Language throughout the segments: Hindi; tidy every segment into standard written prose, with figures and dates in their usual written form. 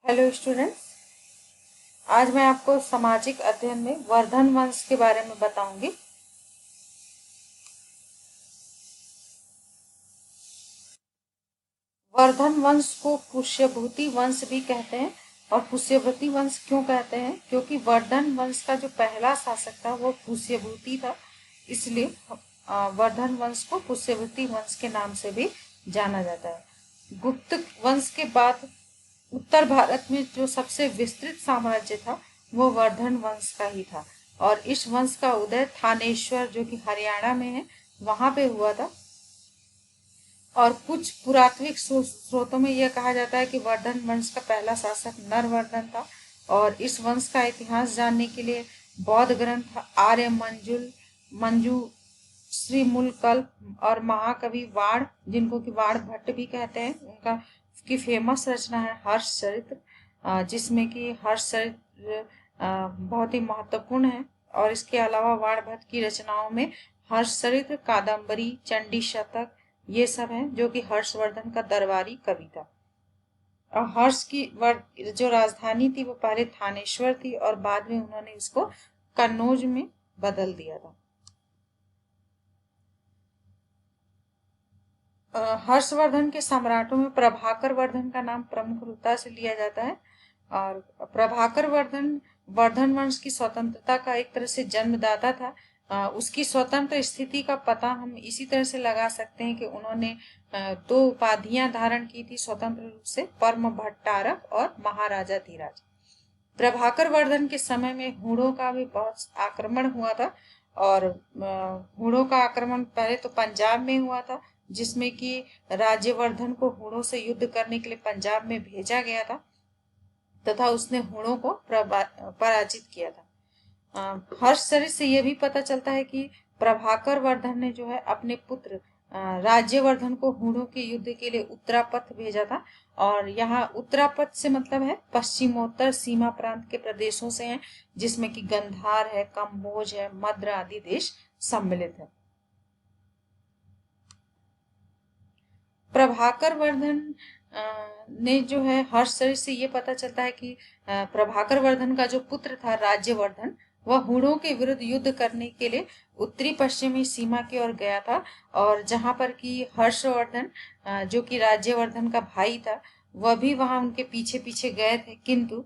Hello students. आज मैं आपको सामाजिक अध्ययन में वर्धन वंश के बारे में बताऊंगी। वर्धन वंश को पुष्यभूति वंश भी कहते हैं। और पुष्यभूति वंश क्यों कहते हैं? क्योंकि वर्धन वंश का जो पहला शासक था वो पुष्यभूति था, इसलिए वर्धन वंश को पुष्यभूति वंश के नाम से भी जाना जाता है। गुप्त वंश के बाद उत्तर भारत में जो सबसे विस्तृत साम्राज्य था वो वर्धन वंश का ही था। और इस वंश का उदय थानेश्वर, जो कि हरियाणा में है, वहां पे हुआ था। और कुछ पुरातात्विक स्रोतों में यह कहा जाता है कि वर्धन वंश का पहला शासक नरवर्धन था। और इस वंश का इतिहास जानने के लिए बौद्ध ग्रंथ आर्य मंजू, श्रीमूलकल्प और महाकवि वाण, जिनको कि वाण भट्ट भी कहते हैं, उनका की फेमस रचना है हर्षचरित्र, जिसमें कि हर्षचरित्र बहुत ही महत्वपूर्ण है। और इसके अलावा वाण भट्ट की रचनाओं में हर्षचरित्र, कादम्बरी, चंडी शतक, ये सब हैं, जो कि हर्षवर्धन का दरबारी कवि था। और हर्ष की जो राजधानी थी वो पहले थानेश्वर थी और बाद में उन्होंने इसको कन्नौज में बदल दिया था। हर्षवर्धन के सम्राटों में प्रभाकर वर्धन का नाम प्रमुख रूपता से लिया जाता है। और प्रभाकर वर्धन वर्धन वंश की स्वतंत्रता का एक तरह से जन्मदाता था। उसकी स्वतंत्र स्थिति का पता हम इसी तरह से लगा सकते हैं कि उन्होंने दो उपाधियां धारण की थी स्वतंत्र रूप से, परम भट्टारक और महाराजा धीराज। प्रभाकर वर्धन के समय में हूणों का भी बहुत आक्रमण हुआ था। और हूणों का आक्रमण पहले तो पंजाब में हुआ था, जिसमें कि राज्यवर्धन को हूणों से युद्ध करने के लिए पंजाब में भेजा गया था तथा उसने हूणों को पराजित किया था। हर्षचरित से यह भी पता चलता है कि प्रभाकर वर्धन ने जो है अपने पुत्र राज्यवर्धन को हूणों के युद्ध के लिए उत्तरापथ भेजा था। और यहाँ उत्तरापथ से मतलब है पश्चिमोत्तर सीमा प्रांत के प्रदेशों से हैं, जिसमें कि गंधार है, कंबोज है, मद्र आदि देश सम्मिलित है। प्रभाकर वर्धन ने जो है हर्षचरित से ये पता चलता है कि प्रभाकर वर्धन का जो पुत्र था राज्यवर्धन, वह हूणों के विरुद्ध युद्ध करने के लिए उत्तरी पश्चिमी सीमा की ओर गया था। और जहां पर कि हर्षवर्धन जो कि राज्यवर्धन का भाई था, वह भी वहां उनके पीछे पीछे गए थे, किंतु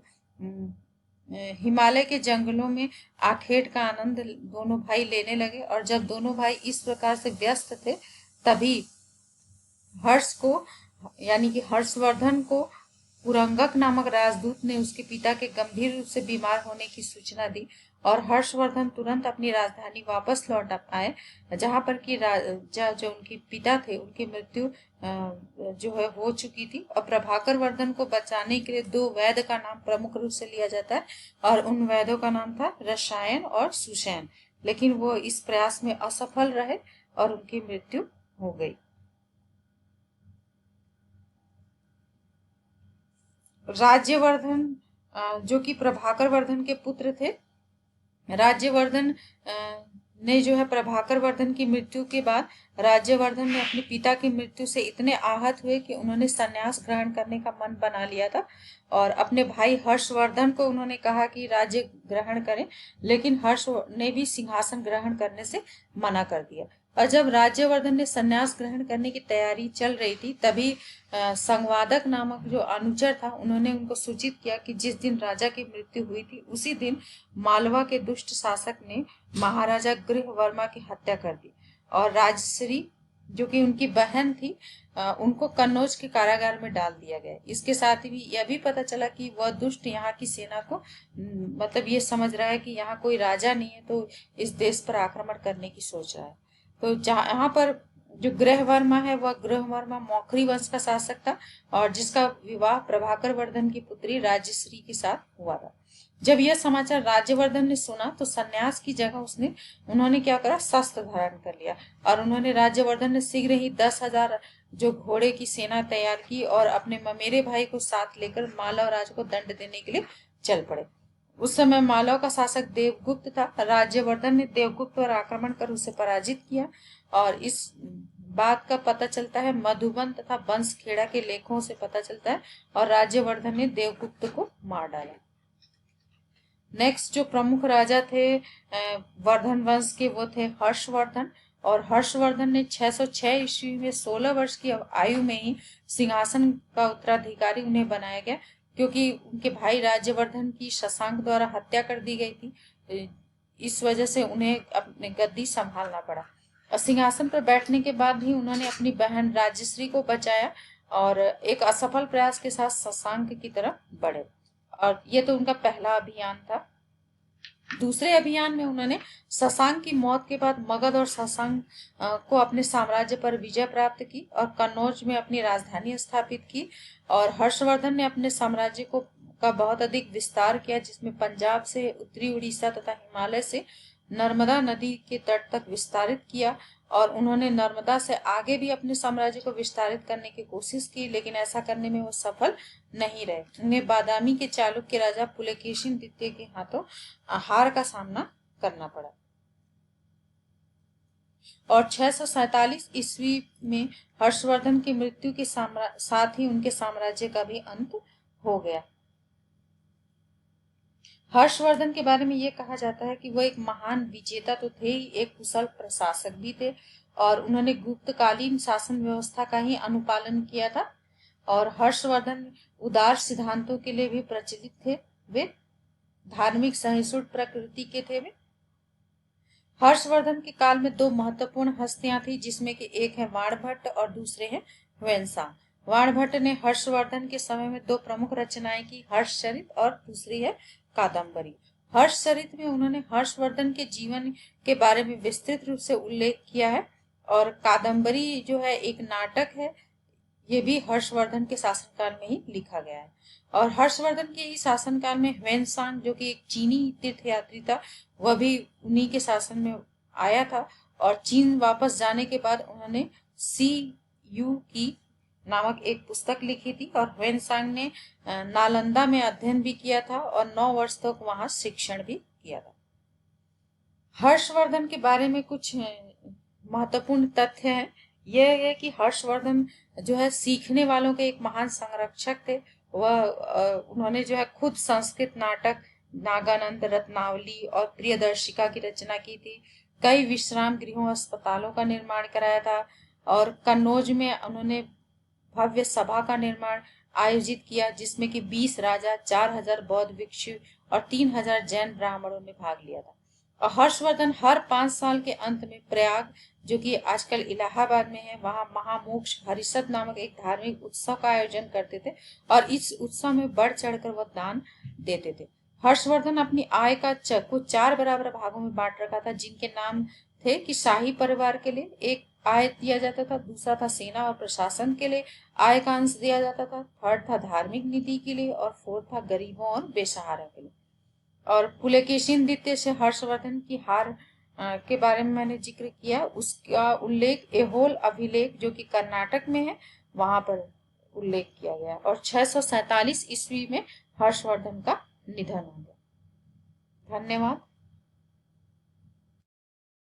हिमालय के जंगलों में आखेट का आनंद दोनों भाई लेने लगे। और जब दोनों भाई इस प्रकार से व्यस्त थे, तभी हर्ष को यानी कि हर्षवर्धन को पुरंगक नामक राजदूत ने उसके पिता के गंभीर रूप से बीमार होने की सूचना दी। और हर्षवर्धन तुरंत अपनी राजधानी वापस लौट आए, जहां पर कि जो उनके पिता थे उनकी मृत्यु जो है हो चुकी थी। और प्रभाकर वर्धन को बचाने के लिए दो वैद्य का नाम प्रमुख रूप से लिया जाता है, और उन वैद्यों का नाम था रसायन और सुसैन। लेकिन वो इस प्रयास में असफल रहे और उनकी मृत्यु हो गई। राज्यवर्धन जो कि प्रभाकर वर्धन के पुत्र थे, राज्यवर्धन ने जो है प्रभाकर वर्धन की मृत्यु के बाद राज्यवर्धन ने अपने पिता की मृत्यु से इतने आहत हुए कि उन्होंने संन्यास ग्रहण करने का मन बना लिया था। और अपने भाई हर्षवर्धन को उन्होंने कहा कि राज्य ग्रहण करें, लेकिन हर्ष ने भी सिंहासन ग्रहण करने से मना कर दिया। और जब राज्यवर्धन ने संन्यास ग्रहण करने की तैयारी चल रही थी, तभी संवादक नामक जो अनुचर था, उन्होंने उनको सूचित किया कि जिस दिन राजा की मृत्यु हुई थी उसी दिन मालवा के दुष्ट शासक ने महाराजा गृहवर्मा की हत्या कर दी। और राजश्री जो कि उनकी बहन थी, उनको कन्नौज के कारागार में डाल दिया गया। इसके साथ ही यह भी पता चला कि वह दुष्ट यहाँ की सेना को मतलब ये समझ रहा है कि यहाँ कोई राजा नहीं है, तो इस देश पर आक्रमण करने की सोच रहा है। तो यहाँ पर जो गृहवर्मा है वह गृहवर्मा मौखरी वंश का शासक था, और जिसका विवाह प्रभाकर वर्धन की पुत्री राज्यश्री के साथ हुआ था। जब यह समाचार राज्यवर्धन ने सुना तो सन्यास की जगह उन्होंने क्या करा, शस्त्र धारण कर लिया। और उन्होंने राज्यवर्धन ने शीघ्र ही 10,000 जो घोड़े की सेना तैयार की और अपने ममेरे भाई को साथ लेकर मालव राज को दंड देने के लिए चल पड़े। उस समय मालव का शासक देवगुप्त था। राज्यवर्धन ने देवगुप्त पर आक्रमण कर उसे पराजित किया। और इस बात का पता चलता है मधुबन तथा बंसखेड़ा के लेखों से पता चलता है, और राज्यवर्धन ने देवगुप्त को मार डाला। नेक्स्ट जो प्रमुख राजा थे वर्धन वंश के, वो थे हर्षवर्धन। और हर्षवर्धन ने 606 ईस्वी में 16 वर्ष की आयु में ही सिंहासन का उत्तराधिकारी उन्हें बनाया गया, क्योंकि उनके भाई राज्यवर्धन की शशांक द्वारा हत्या कर दी गई थी। इस वजह से उन्हें अपने गद्दी संभालना पड़ा। और सिंहासन पर बैठने के बाद ही उन्होंने अपनी बहन राजश्री को बचाया और एक असफल प्रयास के साथ शशांक की तरफ बढ़े। और ये तो उनका पहला अभियान था। दूसरे अभियान में उन्होंने शशांक की मौत के बाद मगध और शशांक को अपने साम्राज्य पर विजय प्राप्त की और कन्नौज में अपनी राजधानी स्थापित की। और हर्षवर्धन ने अपने साम्राज्य का बहुत अधिक विस्तार किया, जिसमें पंजाब से उत्तरी उड़ीसा तथा हिमालय से नर्मदा नदी के तट तक विस्तारित किया। और उन्होंने नर्मदा से आगे भी अपने साम्राज्य को विस्तारित करने की कोशिश की, लेकिन ऐसा करने में वो सफल नहीं रहे। उन्हें बादामी के चालुक्य राजा पुलकेशिन द्वितीय के हाथों हार का सामना करना पड़ा। और 647 ईस्वी में हर्षवर्धन की मृत्यु के साथ ही उनके साम्राज्य का भी अंत हो गया। हर्षवर्धन के बारे में ये कहा जाता है कि वो एक महान विजेता तो थे ही, एक कुशल प्रशासक भी थे, और उन्होंने गुप्तकालीन शासन व्यवस्था का ही अनुपालन किया था। और हर्षवर्धन उदार सिद्धांतों के लिए भी प्रचलित थे। वे धार्मिक सहिष्णु प्रकृति के थे। वे हर्षवर्धन के काल में दो महत्वपूर्ण हस्तियां थी, जिसमें कि एक है वाणभट्ट और दूसरे हैं ह्वेनसांग। वाणभट्ट ने हर्षवर्धन के समय में दो प्रमुख रचनाएं की, हर्षचरित और दूसरी है कादम्बरी। हर्षचरित में उन्होंने हर्षवर्धन के जीवन के बारे में विस्तृत रूप से उल्लेख किया है। और कादम्बरी जो है एक नाटक है, ये भी हर्षवर्धन के शासनकाल में ही लिखा गया है। और हर्षवर्धन के ही शासनकाल में ह्वेनसांग, जो कि एक चीनी तीर्थयात्री था, वह भी उन्हीं के शासन में आया था। और चीन वापस जाने के बाद उन्होंने सी यू की नामक एक पुस्तक लिखी थी। और ह्वेनसांग ने नालंदा में अध्ययन भी किया था और 9 वर्ष तक वहां शिक्षण भी किया था। हर्षवर्धन के बारे में कुछ महत्वपूर्ण तथ्य हैं। यह है कि हर्षवर्धन जो है सीखने वालों के एक महान संरक्षक थे। वह उन्होंने जो है खुद संस्कृत नाटक नागानंद, रत्नावली और प्रियदर्शिका की रचना की थी। कई विश्राम गृहों, अस्पतालों का निर्माण कराया था। और कन्नौज में उन्होंने भव्य सभा का निर्माण आयोजित किया, जिसमें कि 20 राजा, 4000 बौद्ध भिक्षु और 3000 जैन ब्राह्मणों ने भाग लिया था। और हर्षवर्धन हर 5 साल के अंत में प्रयाग, जो कि आजकल इलाहाबाद में है, वहां महामोक्ष हरिषद नामक एक धार्मिक उत्सव का आयोजन करते थे। और इस उत्सव में बढ़ चढ़कर वह दान देते थे। हर्षवर्धन अपनी आय का को 4 बराबर भागों में बांट रखा था, जिनके नाम थे कि शाही परिवार के लिए एक आय दिया जाता था, दूसरा था सेना और प्रशासन के लिए आय का अंश दिया जाता था, थर्ड था धार्मिक नीति के लिए, और फोर्थ था गरीबों और बेसहारा के लिए। और पुलकेशिन द्वितीय से हर्षवर्धन की हार के बारे में मैंने जिक्र किया, उसका उल्लेख एहोल अभिलेख, जो कि कर्नाटक में है, वहां पर उल्लेख किया गया। और 647 ईस्वी में हर्षवर्धन का निधन हो गया। धन्यवाद।